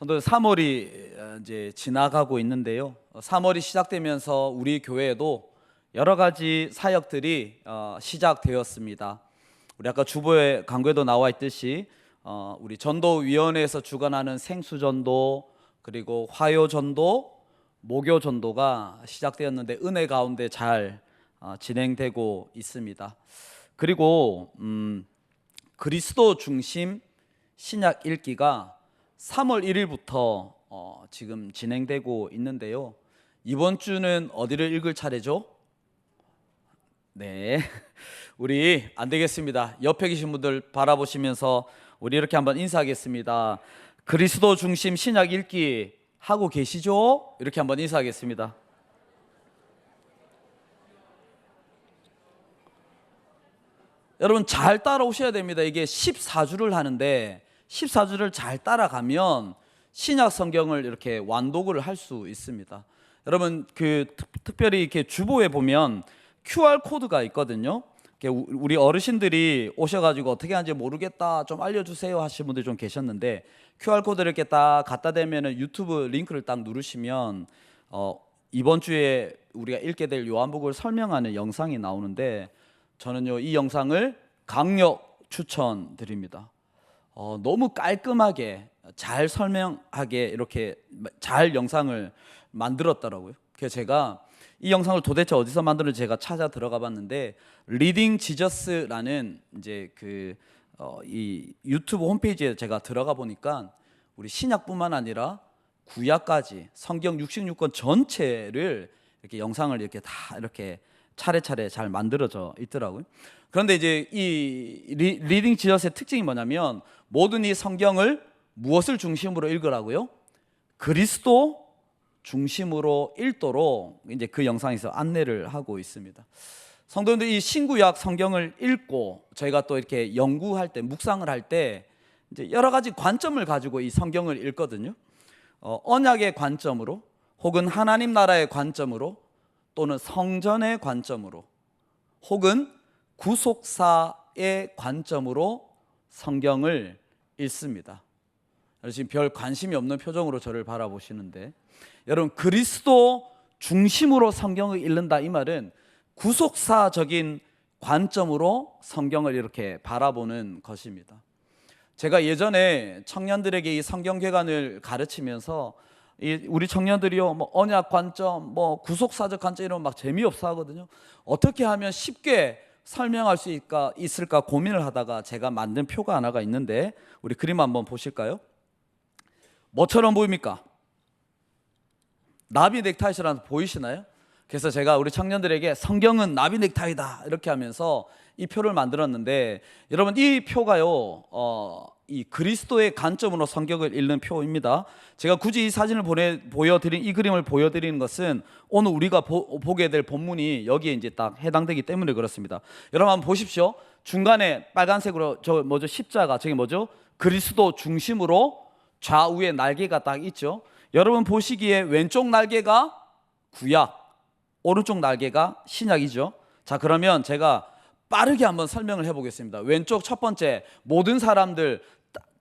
성도 3월이 이제 지나가고 있는데요. 3월이 시작되면서 우리 교회에도 여러 가지 사역들이 시작되었습니다. 우리 아까 주보에 강구에도 나와 있듯이 우리 전도위원회에서 주관하는 생수전도, 그리고 화요전도, 목요전도가 시작되었는데 은혜 가운데 잘 진행되고 있습니다. 그리고 그리스도 중심 신약 읽기가 3월 1일부터 지금 진행되고 있는데요. 이번 주는 어디를 읽을 차례죠? 네, 우리 안 되겠습니다. 옆에 계신 분들 바라보시면서 우리 이렇게 한번 인사하겠습니다. 그리스도 중심 신약 읽기 하고 계시죠? 이렇게 한번 인사하겠습니다. 여러분 잘 따라오셔야 됩니다. 이게 14주를 하는데 14주를 잘 따라가면 신약 성경을 이렇게 완독을 할 수 있습니다. 여러분 특별히 이렇게 주보에 보면 QR 코드가 있거든요. 우리 어르신들이 오셔가지고 어떻게 하는지 모르겠다, 좀 알려주세요 하시는 분들 좀 계셨는데, QR 코드를 이렇게 딱 갖다 대면은 유튜브 링크를 딱 누르시면 이번 주에 우리가 읽게 될 요한복음을 설명하는 영상이 나오는데, 저는요 이 영상을 강력 추천드립니다. 너무 깔끔하게 잘 설명하게 이렇게 잘 영상을 만들었더라고요. 그래서 제가 이 영상을 도대체 어디서 만들었는지 제가 찾아 들어가 봤는데, 리딩 지저스라는 이제 이 유튜브 홈페이지에 제가 들어가 보니까 우리 신약뿐만 아니라 구약까지 성경 66권 전체를 이렇게 영상을 이렇게 다 이렇게 차례차례 잘 만들어져 있더라고요. 그런데 이제 이 리딩 지저스의 특징이 뭐냐면, 모든 이 성경을 무엇을 중심으로 읽으라고요? 그리스도 중심으로 읽도록 이제 그 영상에서 안내를 하고 있습니다. 성도님들, 이 신구약 성경을 읽고 저희가 또 이렇게 연구할 때, 묵상을 할 때 이제 여러 가지 관점을 가지고 이 성경을 읽거든요. 언약의 관점으로, 혹은 하나님 나라의 관점으로, 또는 성전의 관점으로, 혹은 구속사의 관점으로 성경을 읽습니다. 지금 별 관심이 없는 표정으로 저를 바라보시는데, 여러분 그리스도 중심으로 성경을 읽는다, 이 말은 구속사적인 관점으로 성경을 이렇게 바라보는 것입니다. 제가 예전에 청년들에게 이 성경개관을 가르치면서 우리 청년들이요, 뭐 언약 관점, 뭐 구속사적 관점 이런 막 재미없어 하거든요. 어떻게 하면 쉽게 설명할 수 있을까 고민을 하다가 제가 만든 표가 하나가 있는데, 우리 그림 한번 보실까요? 뭐처럼 보입니까? 나비 넥타이처럼 보이시나요? 그래서 제가 우리 청년들에게 성경은 나비 넥타이다 이렇게 하면서 이 표를 만들었는데, 여러분 이 표가요 이 그리스도의 관점으로 성경을 읽는 표입니다. 제가 굳이 이 사진을 보여드린, 이 그림을 보여드리는 것은 오늘 우리가 보게 될 본문이 여기에 이제 딱 해당되기 때문에 그렇습니다. 여러분 한번 보십시오. 중간에 빨간색으로 십자가, 저게 뭐죠? 그리스도 중심으로 좌우에 날개가 딱 있죠. 여러분 보시기에 왼쪽 날개가 구약, 오른쪽 날개가 신약이죠. 자, 그러면 제가 빠르게 한번 설명을 해보겠습니다. 왼쪽 첫 번째, 모든 사람들,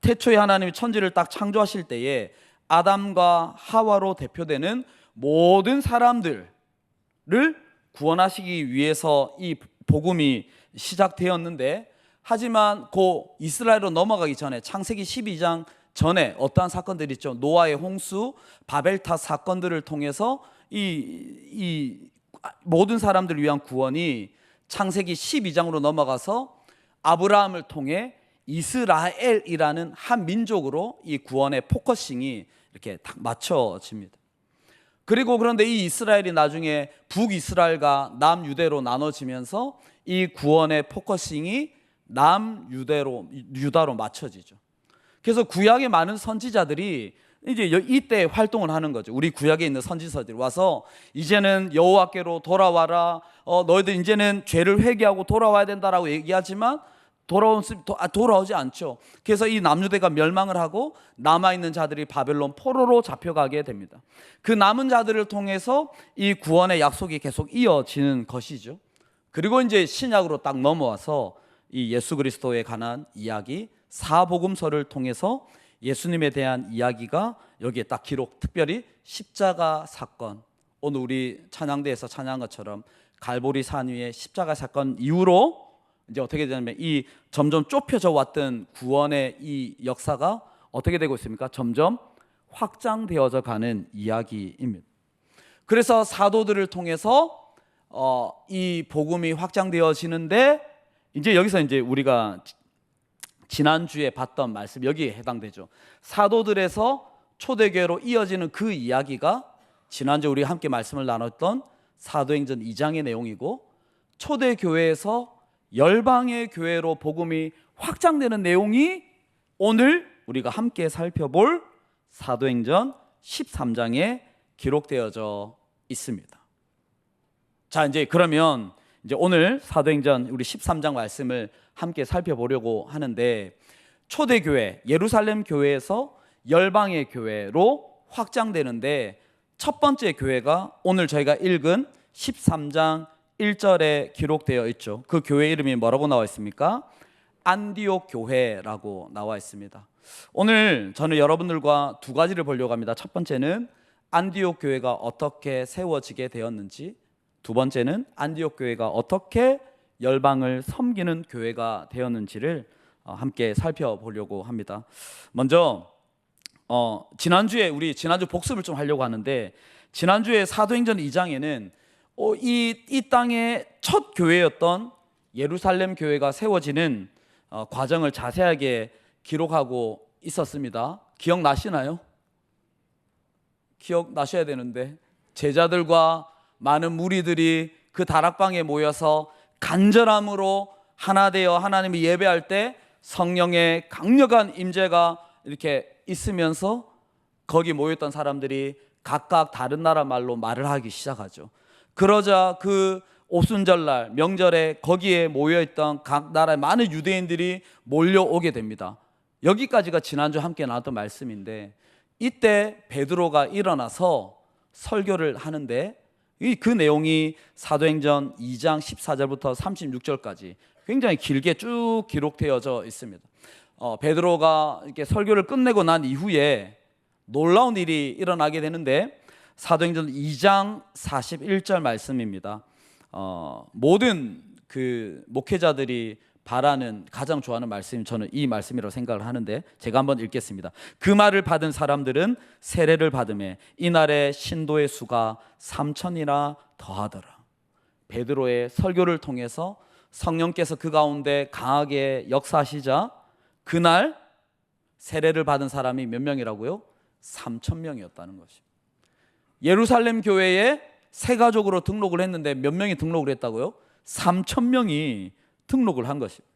태초에 하나님이 천지를 딱 창조하실 때에 아담과 하와로 대표되는 모든 사람들을 구원하시기 위해서 이 복음이 시작되었는데, 하지만 그 이스라엘로 넘어가기 전에 창세기 12장 전에 어떠한 사건들이 있죠. 노아의 홍수, 바벨탑 사건들을 통해서 이 모든 사람들을 위한 구원이 창세기 12장으로 넘어가서 아브라함을 통해 이스라엘이라는 한 민족으로 이 구원의 포커싱이 이렇게 딱 맞춰집니다. 그리고 그런데 이 이스라엘이 나중에 북이스라엘과 남유대로 나눠지면서 이 구원의 포커싱이 유다로 맞춰지죠. 그래서 구약의 많은 선지자들이 이제 이때 활동을 하는 거죠. 우리 구약에 있는 선지서들이 와서 이제는 여호와께로 돌아와라, 너희들 이제는 죄를 회개하고 돌아와야 된다라고 얘기하지만 돌아오지 않죠. 그래서 이 남유대가 멸망을 하고 남아있는 자들이 바벨론 포로로 잡혀가게 됩니다. 그 남은 자들을 통해서 이 구원의 약속이 계속 이어지는 것이죠. 그리고 이제 신약으로 딱 넘어와서 이 예수 그리스도에 관한 이야기, 사복음서를 통해서 예수님에 대한 이야기가 여기에 딱 기록, 특별히 십자가 사건, 오늘 우리 찬양대에서 찬양한 것처럼 갈보리 산 위에 십자가 사건 이후로 이제 어떻게 되냐면 이 점점 좁혀져 왔던 구원의 이 역사가 어떻게 되고 있습니까? 점점 확장되어져 가는 이야기입니다. 그래서 사도들을 통해서 이 복음이 확장되어지는데, 이제 여기서 이제 우리가 지난주에 봤던 말씀, 여기에 해당되죠. 사도들에서 초대교회로 이어지는 그 이야기가 지난주 우리 함께 말씀을 나눴던 사도행전 2장의 내용이고, 초대교회에서 열방의 교회로 복음이 확장되는 내용이 오늘 우리가 함께 살펴볼 사도행전 13장에 기록되어져 있습니다. 자, 이제 그러면 이제 오늘 사도행전 우리 13장 말씀을 함께 살펴보려고 하는데, 초대교회 예루살렘 교회에서 열방의 교회로 확장되는데 첫 번째 교회가 오늘 저희가 읽은 13장 1절에 기록되어 있죠. 그 교회 이름이 뭐라고 나와 있습니까? 안디옥 교회라고 나와 있습니다. 오늘 저는 여러분들과 두 가지를 보려고 합니다. 첫 번째는 안디옥 교회가 어떻게 세워지게 되었는지, 두 번째는 안디옥 교회가 어떻게 열방을 섬기는 교회가 되었는지를 함께 살펴보려고 합니다. 먼저 지난주에 우리 지난주 복습을 좀 하려고 하는데, 지난주에 사도행전 2장에는 이 땅의 첫 교회였던 예루살렘 교회가 세워지는 과정을 자세하게 기록하고 있었습니다. 기억나시나요? 기억나셔야 되는데, 제자들과 많은 무리들이 그 다락방에 모여서 간절함으로 하나 되어 하나님을 예배할 때 성령의 강력한 임재가 이렇게 있으면서 거기 모였던 사람들이 각각 다른 나라 말로 말을 하기 시작하죠. 그러자 그 오순절날 명절에 거기에 모여있던 각 나라의 많은 유대인들이 몰려오게 됩니다. 여기까지가 지난주 함께 나눴던 말씀인데, 이때 베드로가 일어나서 설교를 하는데 그 내용이 사도행전 2장 14절부터 36절까지 굉장히 길게 쭉 기록되어져 있습니다. 베드로가 이렇게 설교를 끝내고 난 이후에 놀라운 일이 일어나게 되는데, 사도행전 2장 41절 말씀입니다. 모든 그 목회자들이 바라는, 가장 좋아하는 말씀이 저는 이 말씀이라고 생각을 하는데, 제가 한번 읽겠습니다. 그 말을 받은 사람들은 세례를 받음에 이날의 신도의 수가 3,000이나 더하더라. 베드로의 설교를 통해서 성령께서 그 가운데 강하게 역사하시자 그날 세례를 받은 사람이 몇 명이라고요? 3,000명이었다는 것입니다. 예루살렘 교회에 새 가족으로 등록을 했는데 몇 명이 등록을 했다고요? 3,000명이 등록을 한 것입니다.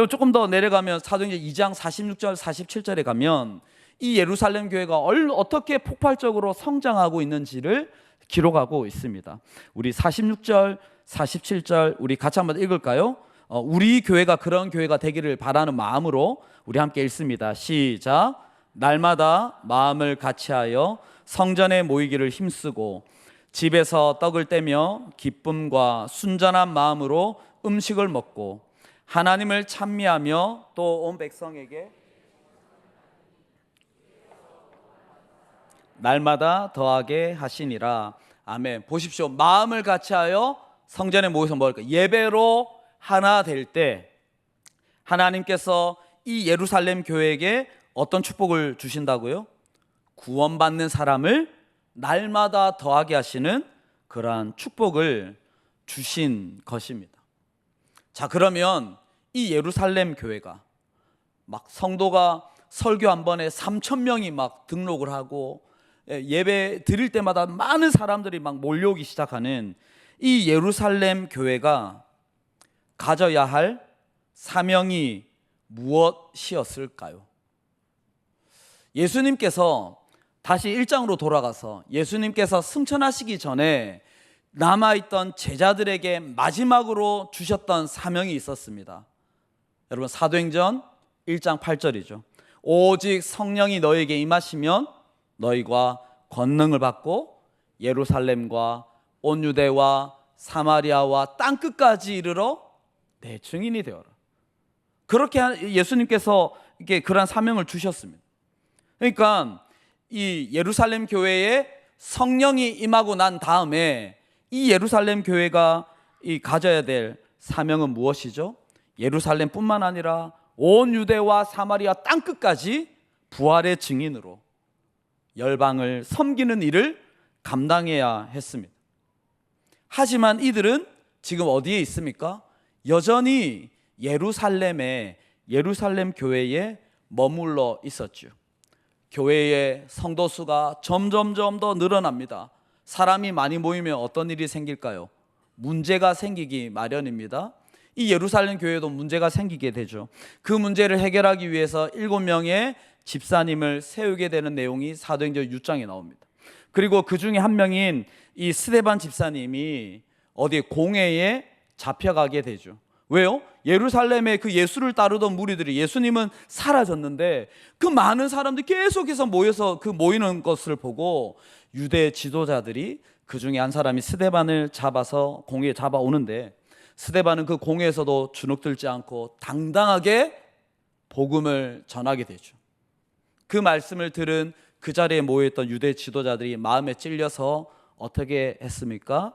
조금 더 내려가면 사도행전 2장 46절 47절에 가면 이 예루살렘 교회가 어떻게 폭발적으로 성장하고 있는지를 기록하고 있습니다. 우리 46절 47절 우리 같이 한번 읽을까요? 우리 교회가 그런 교회가 되기를 바라는 마음으로 우리 함께 읽습니다. 시작. 날마다 마음을 같이하여 성전에 모이기를 힘쓰고 집에서 떡을 떼며 기쁨과 순전한 마음으로 음식을 먹고 하나님을 찬미하며 또 온 백성에게 날마다 더하게 하시니라. 아멘. 보십시오. 마음을 같이하여 성전에 모여서 뭘까? 예배로 하나 될 때 하나님께서 이 예루살렘 교회에게 어떤 축복을 주신다고요? 구원받는 사람을 날마다 더하게 하시는 그러한 축복을 주신 것입니다. 자, 그러면 이 예루살렘 교회가 막 성도가 설교 한 번에 3,000명이 막 등록을 하고 예배 드릴 때마다 많은 사람들이 막 몰려오기 시작하는 이 예루살렘 교회가 가져야 할 사명이 무엇이었을까요? 예수님께서 다시 1장으로 돌아가서 예수님께서 승천하시기 전에 남아있던 제자들에게 마지막으로 주셨던 사명이 있었습니다. 여러분, 사도행전 1장 8절이죠. 오직 성령이 너에게 임하시면 너희가 권능을 받고 예루살렘과 온 유대와 사마리아와 땅끝까지 이르러 내 증인이 되어라. 그렇게 예수님께서 이렇게 그러한 사명을 주셨습니다. 그러니까 이 예루살렘 교회에 성령이 임하고 난 다음에 이 예루살렘 교회가 이 가져야 될 사명은 무엇이죠? 예루살렘뿐만 아니라 온 유대와 사마리아 땅끝까지 부활의 증인으로 열방을 섬기는 일을 감당해야 했습니다. 하지만 이들은 지금 어디에 있습니까? 여전히 예루살렘 교회에 머물러 있었죠. 교회의 성도 수가 점점점 더 늘어납니다. 사람이 많이 모이면 어떤 일이 생길까요? 문제가 생기기 마련입니다. 이 예루살렘 교회도 문제가 생기게 되죠. 그 문제를 해결하기 위해서 7명의 집사님을 세우게 되는 내용이 사도행전 6장에 나옵니다. 그리고 그 중에 한 명인 이 스데반 집사님이 어디 공회에 잡혀가게 되죠. 왜요? 예루살렘에 그 예수를 따르던 무리들이, 예수님은 사라졌는데 그 많은 사람들이 계속해서 모여서 그 모이는 것을 보고 유대 지도자들이 그 중에 한 사람이 스데반을 잡아서 공회에 잡아오는데, 스데반은 그 공회에서도 주눅들지 않고 당당하게 복음을 전하게 되죠. 그 말씀을 들은 그 자리에 모여있던 유대 지도자들이 마음에 찔려서 어떻게 했습니까?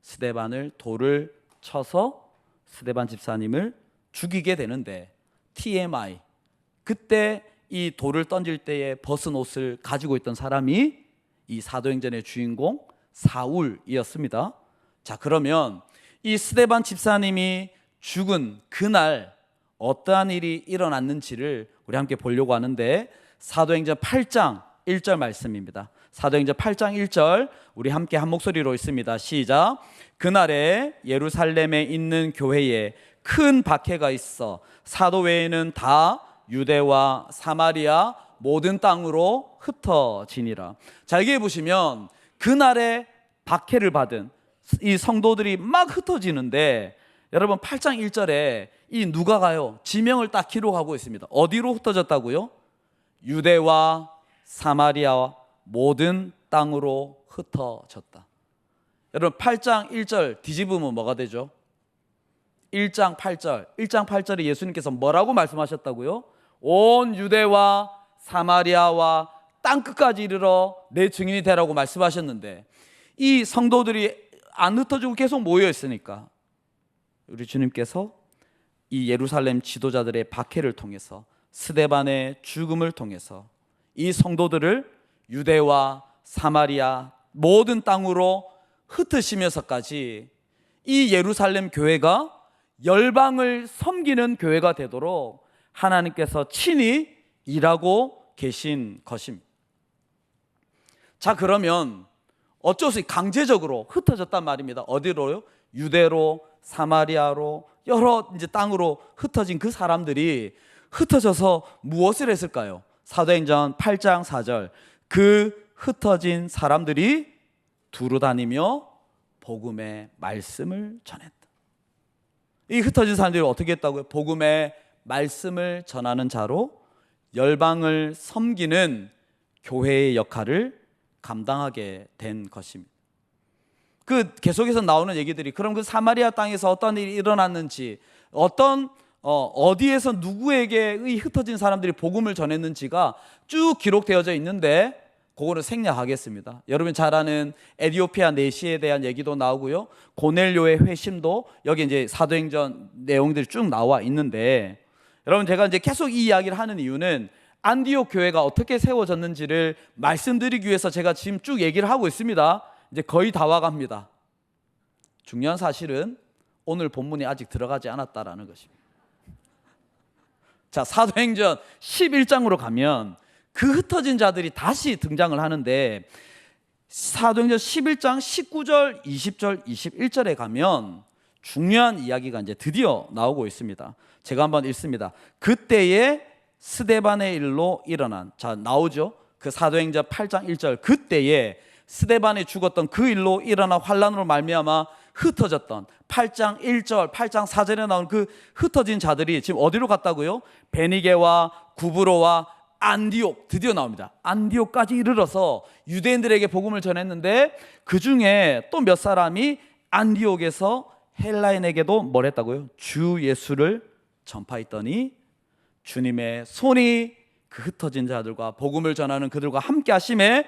스데반을 돌을 쳐서 스데반 집사님을 죽이게 되는데, TMI, 그때 이 돌을 던질 때에 벗은 옷을 가지고 있던 사람이 이 사도행전의 주인공 사울이었습니다. 자, 그러면 이 스데반 집사님이 죽은 그날 어떠한 일이 일어났는지를 우리 함께 보려고 하는데, 사도행전 8장 1절 말씀입니다. 사도행전 8장 1절 우리 함께 한 목소리로 읽습니다. 시작. 그날에 예루살렘에 있는 교회에 큰 박해가 있어 사도 외에는 다 유대와 사마리아 모든 땅으로 흩어지니라. 자, 여기 보시면 그날에 박해를 받은 이 성도들이 막 흩어지는데, 여러분 8장 1절에 이 누가가요 지명을 딱 기록하고 있습니다. 어디로 흩어졌다고요? 유대와 사마리아 모든 땅으로 흩어졌다. 여러분 8장 1절 뒤집으면 뭐가 되죠? 1장 8절에 예수님께서 뭐라고 말씀하셨다고요? 온 유대와 사마리아와 땅끝까지 이르러 내 증인이 되라고 말씀하셨는데, 이 성도들이 안 흩어지고 계속 모여 있으니까 우리 주님께서 이 예루살렘 지도자들의 박해를 통해서, 스데반의 죽음을 통해서 이 성도들을 유대와 사마리아 모든 땅으로 흩으시면서까지 이 예루살렘 교회가 열방을 섬기는 교회가 되도록 하나님께서 친히 일하고 계신 것입니다. 자, 그러면 어쩔 수 없이 강제적으로 흩어졌단 말입니다. 어디로요? 유대로, 사마리아로, 여러 이제 땅으로 흩어진 그 사람들이 흩어져서 무엇을 했을까요? 사도행전 8장 4절 그 흩어진 사람들이 두루 다니며 복음의 말씀을 전했다. 이 흩어진 사람들이 어떻게 했다고요? 복음의 말씀을 전하는 자로 열방을 섬기는 교회의 역할을 감당하게 된 것입니다. 그 계속해서 나오는 얘기들이, 그럼 그 사마리아 땅에서 어떤 일이 일어났는지, 어디에서 누구에게 이 흩어진 사람들이 복음을 전했는지가 쭉 기록되어져 있는데, 그거를 생략하겠습니다. 여러분 잘 아는 에디오피아 내시에 대한 얘기도 나오고요, 고넬료의 회심도 여기 이제 사도행전 내용들이 쭉 나와 있는데, 여러분 제가 이제 계속 이 이야기를 하는 이유는 안디옥 교회가 어떻게 세워졌는지를 말씀드리기 위해서 제가 지금 쭉 얘기를 하고 있습니다. 이제 거의 다 와갑니다. 중요한 사실은 오늘 본문이 아직 들어가지 않았다라는 것입니다. 자, 사도행전 11장으로 가면 그 흩어진 자들이 다시 등장을 하는데, 사도행전 11장 19절, 20절, 21절에 가면 중요한 이야기가 이제 드디어 나오고 있습니다. 제가 한번 읽습니다. 그때에 스데반의 일로 일어난, 자 나오죠. 그 사도행전 8장 1절 그때에 스데반이 죽었던 그 일로 일어난 환란으로 말미암아 흩어졌던 8장 1절, 8장 4절에 나온 그 흩어진 자들이 지금 어디로 갔다고요? 베니게와 구브로와 안디옥, 드디어 나옵니다. 안디옥까지 이르러서 유대인들에게 복음을 전했는데, 그 중에 또 몇 사람이 안디옥에서 헬라인에게도 뭘 했다고요? 주 예수를 전파했더니 주님의 손이 그 흩어진 자들과 복음을 전하는 그들과 함께 하심에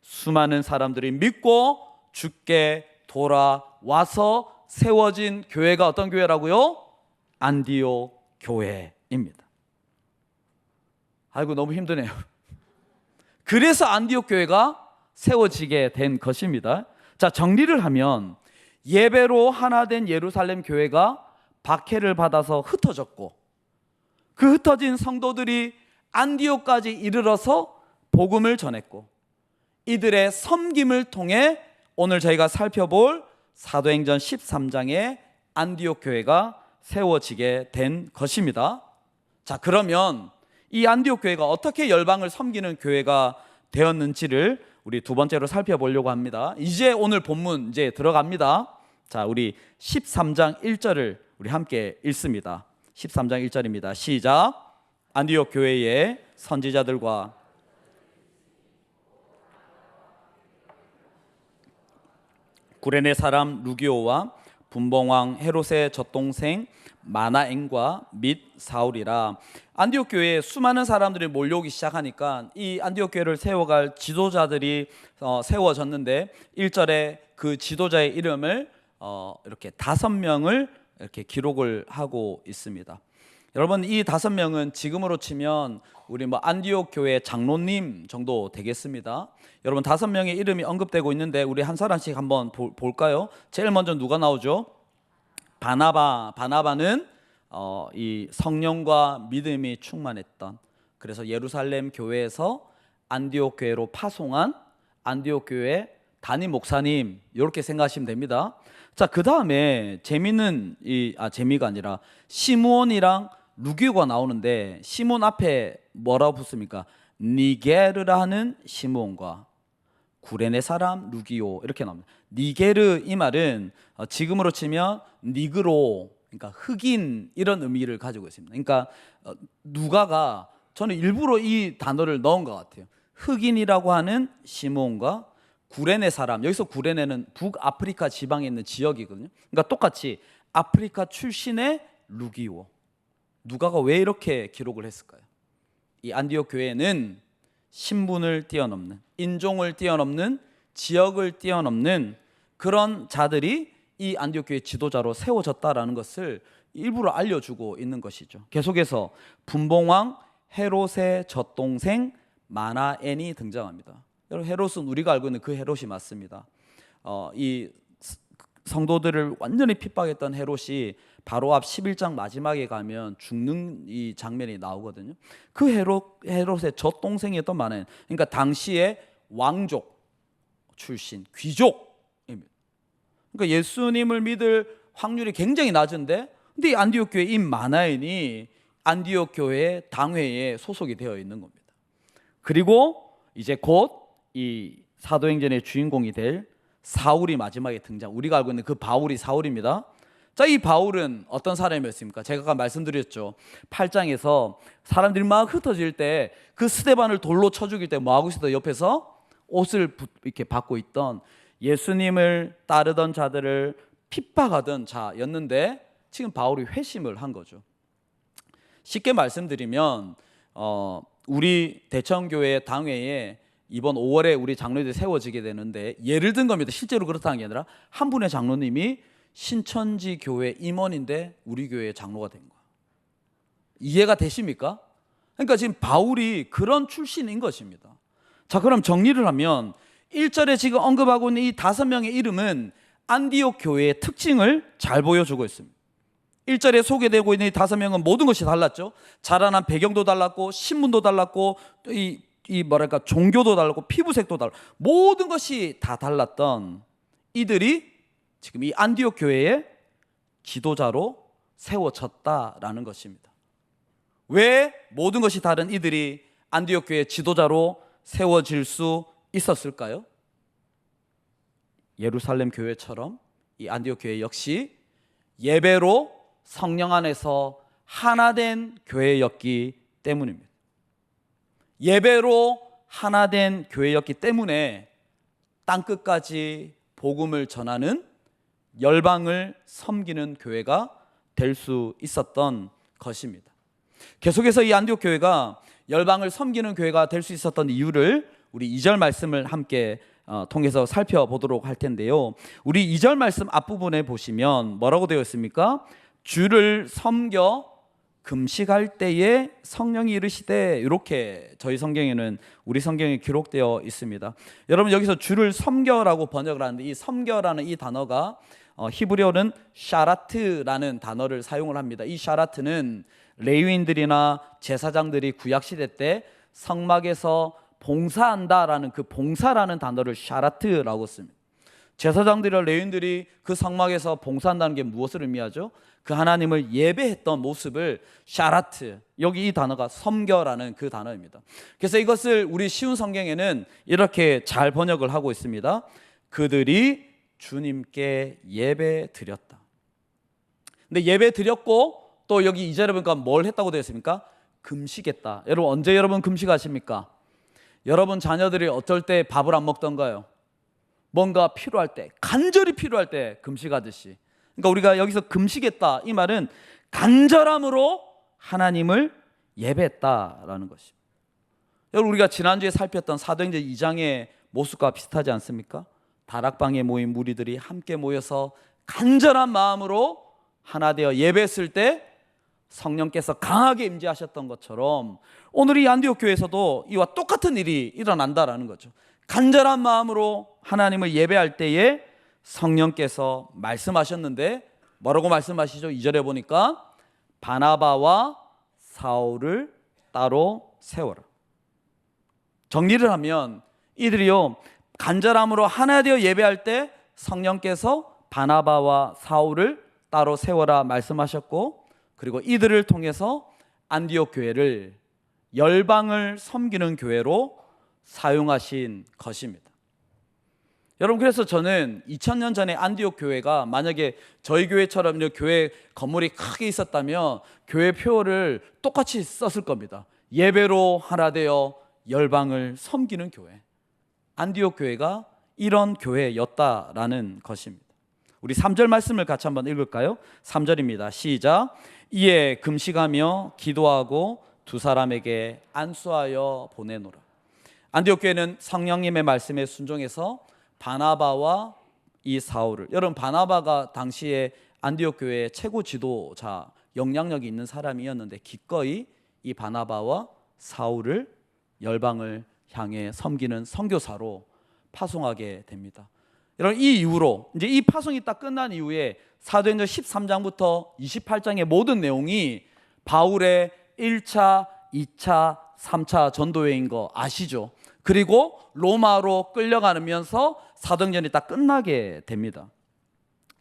수많은 사람들이 믿고 주께 돌아와서 세워진 교회가 어떤 교회라고요? 안디옥 교회입니다. 아이고 너무 힘드네요. 그래서 안디옥 교회가 세워지게 된 것입니다. 자, 정리를 하면 예배로 하나 된 예루살렘 교회가 박해를 받아서 흩어졌고, 그 흩어진 성도들이 안디옥까지 이르러서 복음을 전했고, 이들의 섬김을 통해 오늘 저희가 살펴볼 사도행전 13장의 안디옥 교회가 세워지게 된 것입니다. 자, 그러면 이 안디옥 교회가 어떻게 열방을 섬기는 교회가 되었는지를 우리 두 번째로 살펴보려고 합니다. 이제 오늘 본문 이제 들어갑니다. 자, 우리 13장 1절을 우리 함께 읽습니다. 13장 1절입니다. 시작. 안디옥 교회의 선지자들과 구레네 사람 루기오와 분봉왕 헤롯의 젖동생 마나엔과 및 사울이라. 안디옥 교회에 수많은 사람들이 몰려오기 시작하니까 이 안디옥 교회를 세워갈 지도자들이 세워졌는데 1절에 그 지도자의 이름을 이렇게 5명을 이렇게 기록을 하고 있습니다. 여러분, 이 5명은 지금으로 치면 우리 안디옥 교회 장로님 정도 되겠습니다. 여러분, 5명의 이름이 언급되고 있는데 우리 한 사람씩 한번 볼까요? 제일 먼저 누가 나오죠? 바나바는 이 성령과 믿음이 충만했던, 그래서 예루살렘 교회에서 안디옥 교회로 파송한 안디옥 교회 담임 목사님, 이렇게 생각하시면 됩니다. 자, 그 다음에 재미가 아니라 시므온이랑 루기오가 나오는데, 시몬 앞에 뭐라고 붙습니까? 니게르라 하는 시므온과 구레네 사람 루기오, 이렇게 나옵니다. 니게르, 이 말은 지금으로 치면 니그로, 그러니까 흑인, 이런 의미를 가지고 있습니다. 그러니까 누가가, 저는 일부러 이 단어를 넣은 것 같아요. 흑인이라고 하는 시므온과 구레네 사람, 여기서 구레네는 북아프리카 지방에 있는 지역이거든요. 그러니까 똑같이 아프리카 출신의 루기오. 누가가 왜 이렇게 기록을 했을까요? 이 안디옥 교회는 신분을 뛰어넘는, 인종을 뛰어넘는, 지역을 뛰어넘는 그런 자들이 이 안디옥 교회 지도자로 세워졌다라는 것을 일부러 알려주고 있는 것이죠. 계속해서 분봉왕 헤롯의 젖동생 마나엔이 등장합니다. 여러분, 헤롯은 우리가 알고 있는 그 헤롯이 맞습니다. 이 성도들을 완전히 핍박했던 헤롯이 바로 앞 11장 마지막에 가면 죽는 이 장면이 나오거든요. 그 헤롯의 젖동생이었던 마나엔, 그러니까 당시의 왕족 출신 귀족입니다. 그러니까 예수님을 믿을 확률이 굉장히 낮은데, 근데 이 안디옥 교회 이 마나엔이 안디옥 교회 당회에 소속이 되어 있는 겁니다. 그리고 이제 곧 이 사도행전의 주인공이 될 사울이 마지막에 등장. 우리가 알고 있는 그 바울이 사울입니다. 자, 이 바울은 어떤 사람이었습니까? 제가 아까 말씀드렸죠. 8장에서 사람들이 막 흩어질 때 그 스데반을 돌로 쳐 죽일 때 뭐 하고 있었던, 옆에서 옷을 이렇게 받고 있던, 예수님을 따르던 자들을 핍박하던 자였는데, 지금 바울이 회심을 한 거죠. 쉽게 말씀드리면 우리 대천교회 당회에 이번 5월에 우리 장로들이 세워지게 되는데, 예를 든 겁니다. 실제로 그렇다는 게 아니라 한 분의 장로님이 신천지 교회 임원인데 우리 교회의 장로가 된 거예요. 이해가 되십니까? 그러니까 지금 바울이 그런 출신인 것입니다. 자, 그럼 정리를 하면 1절에 지금 언급하고 있는 이 5명의 이름은 안디옥 교회의 특징을 잘 보여주고 있습니다. 1절에 소개되고 있는 이 5명은 모든 것이 달랐죠. 자라난 배경도 달랐고, 신분도 달랐고, 종교도 달랐고, 피부색도 달랐고, 모든 것이 다 달랐던 이들이 지금 이 안디옥 교회의 지도자로 세워졌다라는 것입니다. 왜 모든 것이 다른 이들이 안디옥 교회의 지도자로 세워질 수 있었을까요? 예루살렘 교회처럼 이 안디옥 교회 역시 예배로 성령 안에서 하나된 교회였기 때문입니다. 예배로 하나된 교회였기 때문에 땅끝까지 복음을 전하는, 열방을 섬기는 교회가 될 수 있었던 것입니다. 계속해서 이 안디옥 교회가 열방을 섬기는 교회가 될 수 있었던 이유를 우리 2절 말씀을 함께 통해서 살펴보도록 할 텐데요. 우리 2절 말씀 앞부분에 보시면 뭐라고 되어 있습니까? 주를 섬겨 금식할 때에 성령이 이르시되, 이렇게 저희 성경에는, 우리 성경에 기록되어 있습니다. 여러분, 여기서 주를 섬겨라고 번역을 하는데, 이 섬겨라는 이 단어가 히브리어는 샤라트라는 단어를 사용을 합니다. 이 샤라트는 레위인들이나 제사장들이 구약시대 때 성막에서 봉사한다라는 그 봉사라는 단어를 샤라트라고 씁니다. 제사장들이나 레위인들이 그 성막에서 봉사한다는 게 무엇을 의미하죠? 그 하나님을 예배했던 모습을 샤라트, 여기 이 단어가 섬겨라는 그 단어입니다. 그래서 이것을 우리 쉬운 성경에는 이렇게 잘 번역을 하고 있습니다. 그들이 주님께 예배 드렸다. 근데 예배 드렸고 또 여기 2절에 보니까 뭘 했다고 되어 있습니까? 금식했다. 여러분, 언제 여러분 금식하십니까? 여러분 자녀들이 어쩔 때 밥을 안 먹던가요? 뭔가 필요할 때, 간절히 필요할 때 금식하듯이. 그러니까 우리가 여기서 금식했다, 이 말은 간절함으로 하나님을 예배했다라는 것입니다. 여러분, 우리가 지난주에 살폈던 사도행전 2장의 모습과 비슷하지 않습니까? 다락방에 모인 무리들이 함께 모여서 간절한 마음으로 하나 되어 예배했을 때 성령께서 강하게 임재하셨던 것처럼 오늘 이 안디옥 교회에서도 이와 똑같은 일이 일어난다라는 거죠. 간절한 마음으로 하나님을 예배할 때에 성령께서 말씀하셨는데, 뭐라고 말씀하시죠? 2절에 보니까 바나바와 사울을 따로 세워라. 정리를 하면 이들이요, 간절함으로 하나 되어 예배할 때 성령께서 바나바와 사울을 따로 세워라 말씀하셨고, 그리고 이들을 통해서 안디옥 교회를 열방을 섬기는 교회로 사용하신 것입니다. 여러분, 그래서 저는 2000년 전에 안디옥 교회가 만약에 저희 교회처럼 교회 건물이 크게 있었다면 교회 표어를 똑같이 썼을 겁니다. 예배로 하나 되어 열방을 섬기는 교회. 안디옥 교회가 이런 교회였다라는 것입니다. 우리 3절 말씀을 같이 한번 읽을까요? 3절입니다. 시작. 이에 금식하며 기도하고 두 사람에게 안수하여 보내노라. 안디옥 교회는 성령님의 말씀에 순종해서 바나바와 이 사울을, 여러분 바나바가 당시에 안디옥 교회의 최고 지도자, 영향력이 있는 사람이었는데 기꺼이 이 바나바와 사울을 열방을 향해 섬기는 선교사로 파송하게 됩니다. 여러분, 이 이후로 이제 이 파송이 딱 끝난 이후에 사도행전 13장부터 28장의 모든 내용이 바울의 1차, 2차, 3차 전도회인 거 아시죠? 그리고 로마로 끌려가면서 사도행전이 딱 끝나게 됩니다.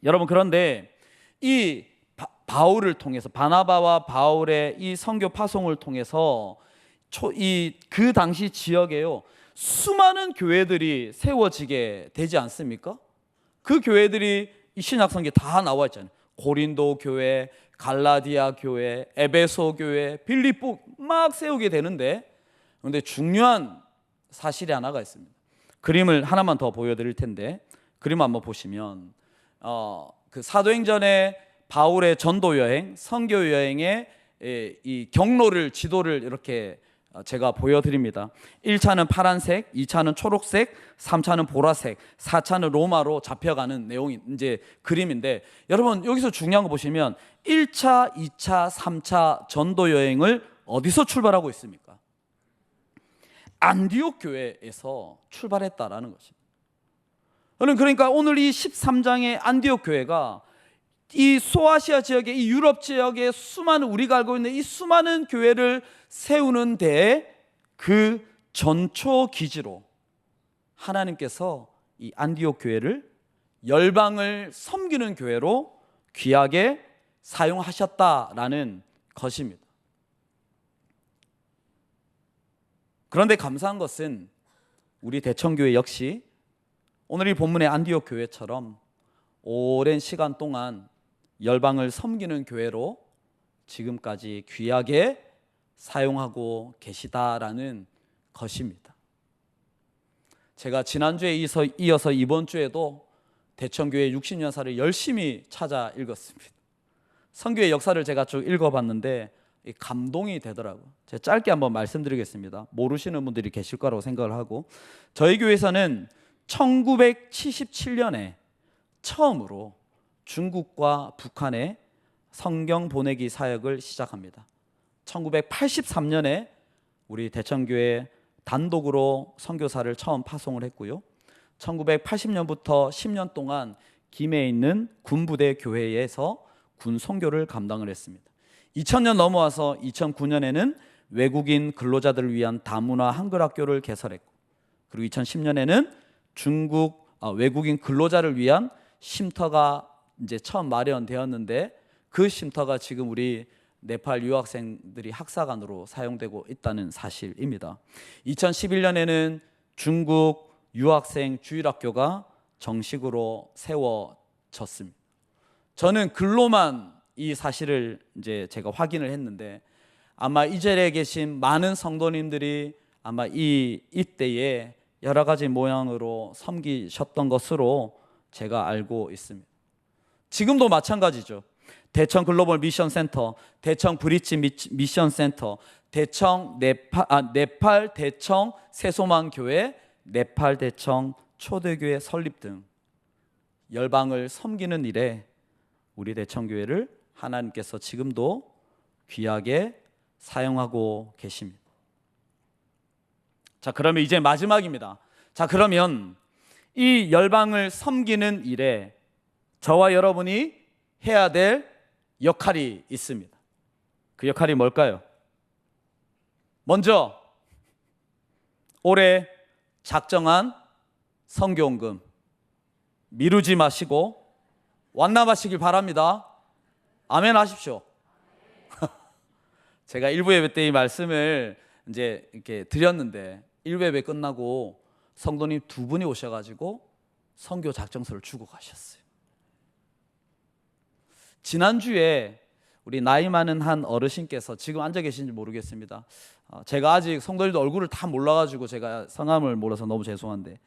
여러분, 그런데 이 바울을 통해서, 바나바와 바울의 이 선교 파송을 통해서 그 당시 지역에요, 수많은 교회들이 세워지게 되지 않습니까? 그 교회들이 이 신약성경에 다 나와 있잖아요. 고린도 교회, 갈라디아 교회, 에베소 교회, 빌립보 막 세우게 되는데, 그런데 중요한 사실이 하나가 있습니다. 그림을 하나만 더 보여드릴 텐데, 그림 한번 보시면 그 사도행전의 바울의 전도 여행, 선교 여행의 이 경로를, 지도를 이렇게 제가 보여드립니다. 1차는 파란색, 2차는 초록색, 3차는 보라색, 4차는 로마로 잡혀가는 내용이 이제 그림인데, 여러분 여기서 중요한 거 보시면 1차, 2차, 3차 전도 여행을 어디서 출발하고 있습니까? 안디옥 교회에서 출발했다라는 것입니다. 그러니까 오늘 이 13장의 안디옥 교회가 이 소아시아 지역의, 이 유럽 지역의 수많은, 우리가 알고 있는 이 수많은 교회를 세우는 데 그 전초 기지로 하나님께서 이 안디옥 교회를 열방을 섬기는 교회로 귀하게 사용하셨다라는 것입니다. 그런데 감사한 것은 우리 대청교회 역시 오늘 이 본문의 안디옥 교회처럼 오랜 시간 동안 열방을 섬기는 교회로 지금까지 귀하게 사용하고 계시다라는 것입니다. 제가 지난주에 이어서 이번 주에도 대청교회 60년사를 열심히 찾아 읽었습니다. 선교의 역사를 제가 쭉 읽어봤는데 감동이 되더라고요. 제가 짧게 한번 말씀드리겠습니다. 모르시는 분들이 계실 거라고 생각을 하고, 저희 교회에서는 1977년에 처음으로 중국과 북한에 성경 보내기 사역을 시작합니다. 1983년에 우리 대천교회 단독으로 선교사를 처음 파송을 했고요. 1980년부터 10년 동안 김해에 있는 군부대 교회에서 군 선교를 감당을 했습니다. 2000년 넘어와서 2009년에는 외국인 근로자들을 위한 다문화 한글학교를 개설했고, 그리고 2010년에는 외국인 근로자를 위한 쉼터가 이제 처음 마련되었는데, 그 쉼터가 지금 우리 네팔 유학생들이 학사관으로 사용되고 있다는 사실입니다. 2011년에는 중국 유학생 주일학교가 정식으로 세워졌습니다. 저는 글로만 이 사실을 이제 제가 확인을 했는데, 아마 이 자리에 계신 많은 성도님들이 아마 이때에 여러 가지 모양으로 섬기셨던 것으로 제가 알고 있습니다. 지금도 마찬가지죠. 대청 글로벌 미션 센터, 대청 브릿지 미션 센터, 네팔 대청 세소만 교회, 네팔 대청 초대교회 설립 등 열방을 섬기는 일에 우리 대청교회를 하나님께서 지금도 귀하게 사용하고 계십니다. 자, 그러면 이제 마지막입니다. 자, 그러면 이 열방을 섬기는 일에 저와 여러분이 해야 될 역할이 있습니다. 그 역할이 뭘까요? 먼저 올해 작정한 선교헌금 미루지 마시고 완납하시길 바랍니다. 아멘 하십시오. 제가 1부 예배 때 이 말씀을 이제 이렇게 드렸는데, 1부 예배 끝나고 성도님 2분이 오셔가지고 선교 작정서를 주고 가셨어요. 지난주에 우리 나이 많은 한 어르신께서, 지금 앉아 계신지 모르겠습니다. 제가 아직 성도님들 얼굴을 다 몰라가지고 제가 성함을 몰라서 너무 죄송한데,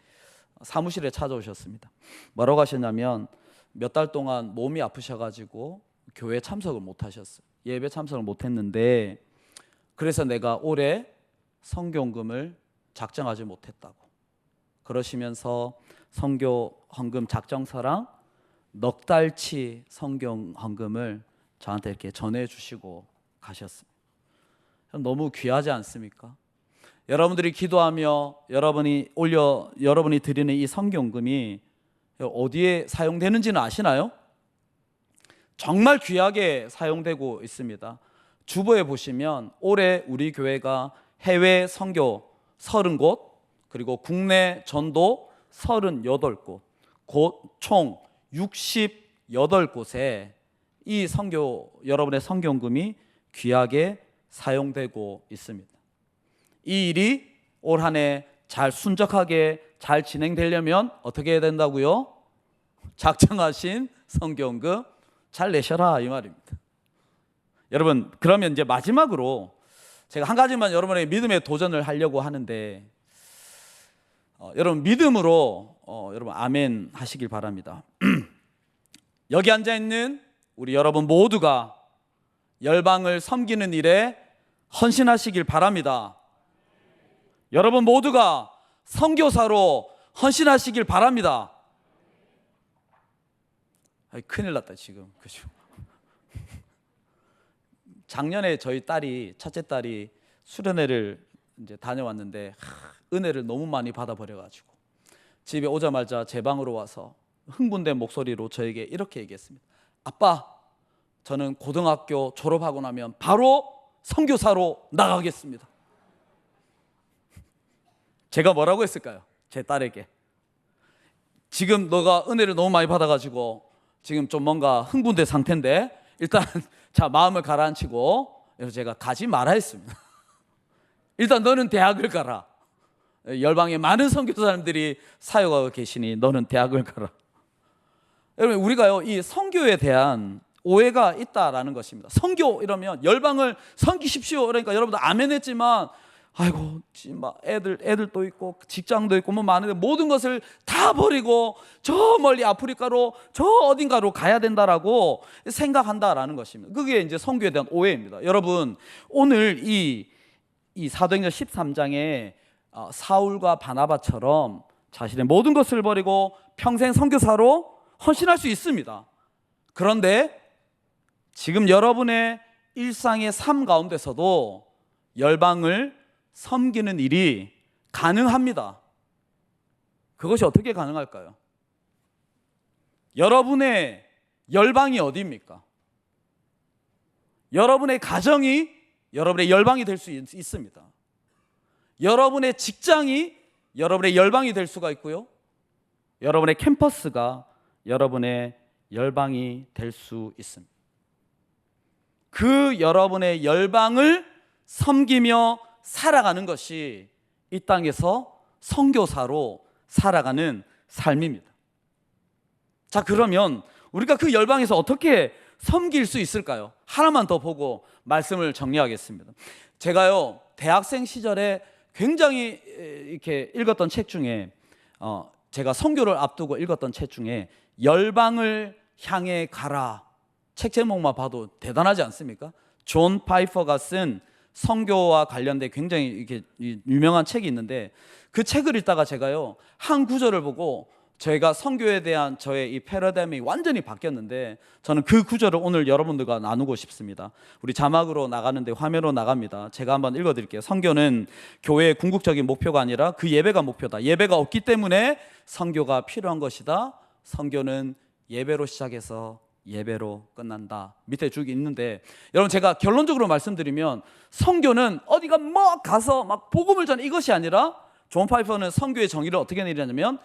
사무실에 찾아오셨습니다. 뭐라고 하셨냐면, 몇 달 동안 몸이 아프셔가지고 교회 참석을 못 하셨어요. 예배 참석을 못 했는데, 그래서 내가 올해 선교헌금을 작정하지 못했다고 그러시면서 선교 헌금 작정서랑 넉 달치 선교헌금을 저한테 이렇게 전해주시고 가셨습니다. 너무 귀하지 않습니까? 여러분들이 기도하며 여러분이 드리는 이 선교헌금이 어디에 사용되는지는 아시나요? 정말 귀하게 사용되고 있습니다. 주보에 보시면 올해 우리 교회가 해외 선교 30곳, 그리고 국내 전도 38곳, 총 68곳에 이 여러분의 선교헌금이 귀하게 사용되고 있습니다. 이 일이 올 한 해 잘 순적하게 잘 진행되려면 어떻게 해야 된다고요? 작정하신 선교헌금 잘 내셔라, 이 말입니다. 여러분, 그러면 이제 마지막으로 제가 한 가지만 여러분의 믿음에 도전을 하려고 하는데, 여러분 믿음으로 여러분 아멘 하시길 바랍니다. 여기 앉아 있는 우리 여러분 모두가 열방을 섬기는 일에 헌신하시길 바랍니다. 여러분 모두가 선교사로 헌신하시길 바랍니다. 큰일 났다 지금, 그죠? 작년에 저희 첫째 딸이 수련회를 이제 다녀왔는데 은혜를 너무 많이 받아버려가지고 집에 오자마자 제 방으로 와서 흥분된 목소리로 저에게 이렇게 얘기했습니다. 아빠, 저는 고등학교 졸업하고 나면 바로 선교사로 나가겠습니다. 제가 뭐라고 했을까요? 제 딸에게, 지금 너가 은혜를 너무 많이 받아가지고 지금 좀 뭔가 흥분된 상태인데 일단 자, 마음을 가라앉히고, 그래서 제가 가지 마라 했습니다. 일단 너는 대학을 가라. 열방에 많은 선교사님들이 사역하고 계시니 너는 대학을 가라. 여러분, 우리가요 이 선교에 대한 오해가 있다라는 것입니다. 선교 이러면 열방을 섬기십시오, 그러니까 여러분들 아멘 했지만 아이고 막 애들도 있고 직장도 있고 뭐 많은데 모든 것을 다 버리고 저 멀리 아프리카로 저 어딘가로 가야 된다라고 생각한다라는 것입니다. 그게 이제 선교에 대한 오해입니다. 여러분, 오늘 이 사도행전 13장에 사울과 바나바처럼 자신의 모든 것을 버리고 평생 선교사로 헌신할 수 있습니다. 그런데 지금 여러분의 일상의 삶 가운데서도 열방을 섬기는 일이 가능합니다. 그것이 어떻게 가능할까요? 여러분의 열방이 어디입니까? 여러분의 가정이 여러분의 열방이 될 수 있습니다. 여러분의 직장이 여러분의 열방이 될 수가 있고요. 여러분의 캠퍼스가 여러분의 열방이 될 수 있습니다. 그 여러분의 열방을 섬기며 살아가는 것이 이 땅에서 선교사로 살아가는 삶입니다. 자, 그러면 우리가 그 열방에서 어떻게 섬길 수 있을까요? 하나만 더 보고 말씀을 정리하겠습니다. 제가요, 대학생 시절에 굉장히 이렇게 읽었던 책 중에 제가 선교를 앞두고 읽었던 책 중에 열방을 향해 가라, 책 제목만 봐도 대단하지 않습니까? 존 파이퍼가 쓴 선교와 관련된 굉장히 이렇게 유명한 책이 있는데, 그 책을 읽다가 제가요, 한 구절을 보고 저희가 선교에 대한 저의 이 패러다임이 완전히 바뀌었는데, 저는 그 구절을 오늘 여러분들과 나누고 싶습니다. 우리 자막으로 나가는데 화면으로 나갑니다. 제가 한번 읽어드릴게요. 선교는 교회의 궁극적인 목표가 아니라 그 예배가 목표다. 예배가 없기 때문에 선교가 필요한 것이다. 선교는 예배로 시작해서 예배로 끝난다. 밑에 쭉 있는데, 여러분, 제가 결론적으로 말씀드리면 선교는 어디가 뭐 가서 막 복음을 전해, 이것이 아니라 존 파이퍼는 선교의 정의를 어떻게 내리냐면,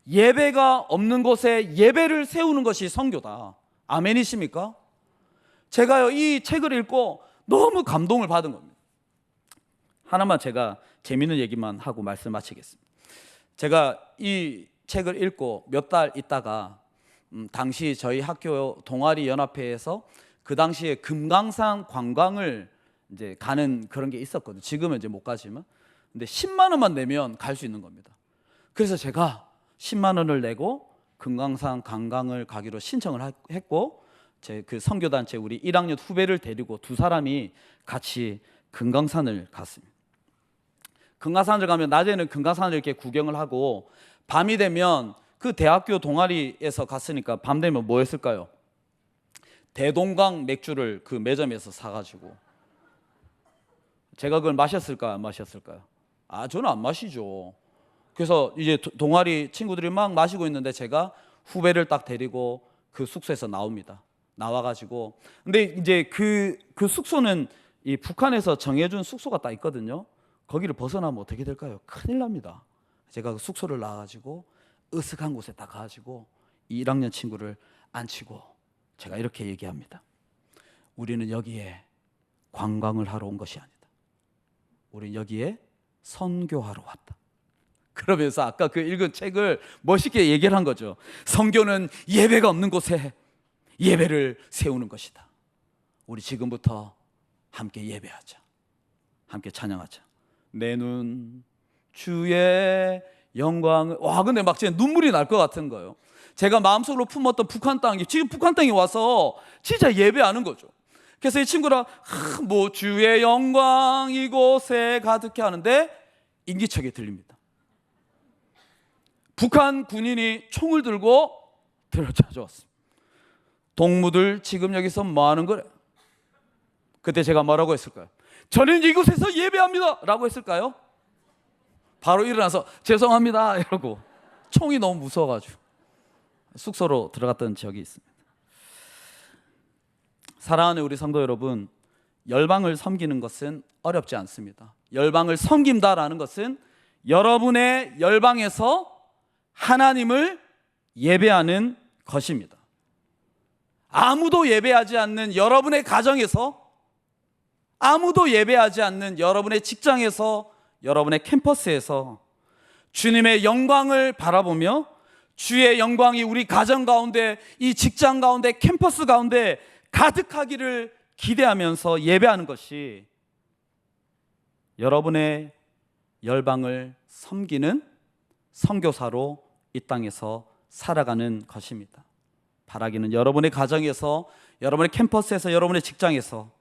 예배가 없는 곳에 예배를 세우는 것이 선교다. 아멘이십니까? 제가요, 이 책을 읽고 너무 감동을 받은 겁니다. 하나만 제가 재미있는 얘기만 하고 말씀 마치겠습니다. 제가 이 책을 읽고 몇 달 있다가 당시 저희 학교 동아리 연합회에서 그 당시에 금강산 관광을 이제 가는 그런 게 있었거든요. 지금은 이제 못 가지만, 근데 10만 원만 내면 갈 수 있는 겁니다. 그래서 제가 10만 원을 내고 금강산 관광을 가기로 신청을 했고, 제 그 선교단체 우리 1학년 후배를 데리고 두 사람이 같이 금강산을 갔습니다. 금강산을 가면 낮에는 금강산을 이렇게 구경을 하고, 밤이 되면 그 대학교 동아리에서 갔으니까 밤 되면 뭐 했을까요? 대동강 맥주를 그 매점에서 사가지고, 제가 그걸 마셨을까요? 안 마셨을까요? 저는 안 마시죠. 그래서 이제 동아리 친구들이 막 마시고 있는데 제가 후배를 딱 데리고 그 숙소에서 나와가지고, 근데 이제 그 숙소는 이 북한에서 정해준 숙소가 딱 있거든요. 거기를 벗어나면 어떻게 될까요? 큰일 납니다. 제가 그 숙소를 나와가지고 으슥한 곳에 딱 가가지고 1학년 친구를 앉히고 제가 이렇게 얘기합니다. 우리는 여기에 관광을 하러 온 것이 아니다. 우리는 여기에 선교하러 왔다. 그러면서 아까 그 읽은 책을 멋있게 얘기를 한 거죠. 선교는 예배가 없는 곳에 예배를 세우는 것이다. 우리 지금부터 함께 예배하자. 함께 찬양하자. 내 눈 주의 영광을, 근데 막 제 눈물이 날 것 같은 거예요. 제가 마음속으로 품었던 북한 땅이 지금 북한 땅에 와서 진짜 예배하는 거죠. 그래서 이 친구랑 뭐 주의 영광 이곳에 가득해 하는데 인기척이 들립니다. 북한 군인이 총을 들고 찾아왔습니다. 동무들 지금 여기서 뭐 하는 거래? 그때 제가 뭐라고 했을까요? 저는 이곳에서 예배합니다 라고 했을까요? 바로 일어나서 죄송합니다 이러고, 총이 너무 무서워가지고 숙소로 들어갔던 적이 있습니다. 사랑하는 우리 성도 여러분, 열방을 섬기는 것은 어렵지 않습니다. 열방을 섬긴다라는 것은 여러분의 열방에서 하나님을 예배하는 것입니다. 아무도 예배하지 않는 여러분의 가정에서, 아무도 예배하지 않는 여러분의 직장에서, 여러분의 캠퍼스에서 주님의 영광을 바라보며 주의 영광이 우리 가정 가운데, 이 직장 가운데, 캠퍼스 가운데 가득하기를 기대하면서 예배하는 것이 여러분의 열방을 섬기는 선교사로 이 땅에서 살아가는 것입니다. 바라기는 여러분의 가정에서, 여러분의 캠퍼스에서, 여러분의 직장에서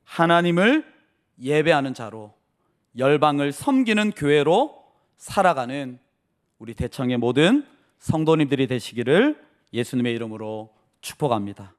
하나님을 예배하는 자로, 열방을 섬기는 교회로 살아가는 우리 대청의 모든 성도님들이 되시기를 예수님의 이름으로 축복합니다.